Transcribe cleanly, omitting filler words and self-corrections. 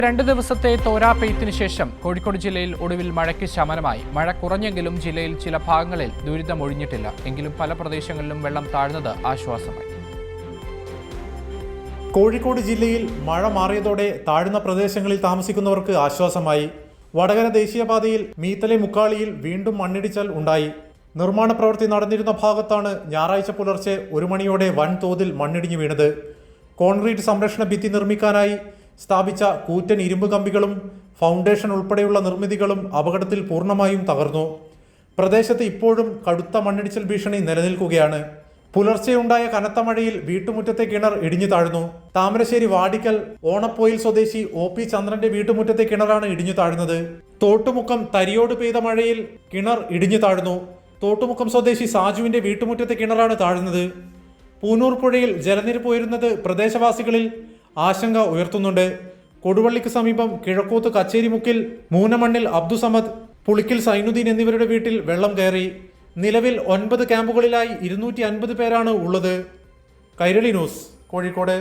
2 ദിവസത്തെ തോരാ പെയ്ത്തിന് ശേഷം കോഴിക്കോട് ജില്ലയിൽ ഒടുവിൽ മഴയ്ക്ക് ശമനമായി. മഴ കുറഞ്ഞെങ്കിലും ജില്ലയിൽ ചില ഭാഗങ്ങളിൽ ദുരിതമൊഴിഞ്ഞിട്ടില്ല. എങ്കിലും പല പ്രദേശങ്ങളിലും വെള്ളം താഴ്ന്നത് ആശ്വാസമായി. കോഴിക്കോട് ജില്ലയിൽ മഴ മാറിയതോടെ താഴ്ന്ന പ്രദേശങ്ങളിൽ താമസിക്കുന്നവർക്ക് ആശ്വാസമായി. വടകര ദേശീയപാതയിൽ മീത്തലെ മുക്കാളിയിൽ വീണ്ടും മണ്ണിടിച്ചൽ ഉണ്ടായി. നിർമ്മാണ പ്രവൃത്തി നടന്നിരുന്ന ഭാഗത്താണ് ഞായറാഴ്ച പുലർച്ചെ 1 മണിയോടെ വൻതോതിൽ മണ്ണിടിഞ്ഞു വീണത്. കോൺക്രീറ്റ് സംരക്ഷണ ഭിത്തി നിർമ്മിക്കാനായി സ്ഥാപിച്ച കൂറ്റൻ ഇരുമ്പ് കമ്പികളും ഫൗണ്ടേഷൻ ഉൾപ്പെടെയുള്ള നിർമ്മിതികളും അപകടത്തിൽ പൂർണ്ണമായും തകർന്നു. പ്രദേശത്ത് ഇപ്പോഴും കടുത്ത മണ്ണിടിച്ചൽ ഭീഷണി നിലനിൽക്കുകയാണ്. പുലർച്ചെയുണ്ടായ കനത്ത മഴയിൽ വീട്ടുമുറ്റത്തെ കിണർ ഇടിഞ്ഞു താഴ്ന്നു. താമരശ്ശേരി വാടിക്കൽ ഓണപ്പോയിൽ സ്വദേശി OP ചന്ദ്രന്റെ വീട്ടുമുറ്റത്തെ കിണറാണ് ഇടിഞ്ഞു താഴ്ന്നത്. തോട്ടുമുക്കം തരിയോട് പെയ്ത മഴയിൽ കിണർ ഇടിഞ്ഞു താഴ്ന്നു. തോട്ടുമുക്കം സ്വദേശി സാജുവിന്റെ വീട്ടുമുറ്റത്തെ കിണറാണ് താഴ്ന്നത്. പൂനൂർ പുഴയിൽ ജലനിരപ്പ് ഉയരുന്നത് പ്രദേശവാസികളിൽ ആശങ്ക ഉയർത്തുന്നുണ്ട്. കൊടുവള്ളിക്ക് സമീപം കിഴക്കോത്ത് കച്ചേരിമുക്കിൽ മൂനമണ്ണിൽ അബ്ദുസമദ്, പുളിക്കൽ സൈനുദ്ദീൻ എന്നിവരുടെ വീട്ടിൽ വെള്ളം കയറി. നിലവിൽ 9 ക്യാമ്പുകളിലായി 250 പേരാണ് ഉള്ളത്. കൈരളി ന്യൂസ്, കോഴിക്കോട്.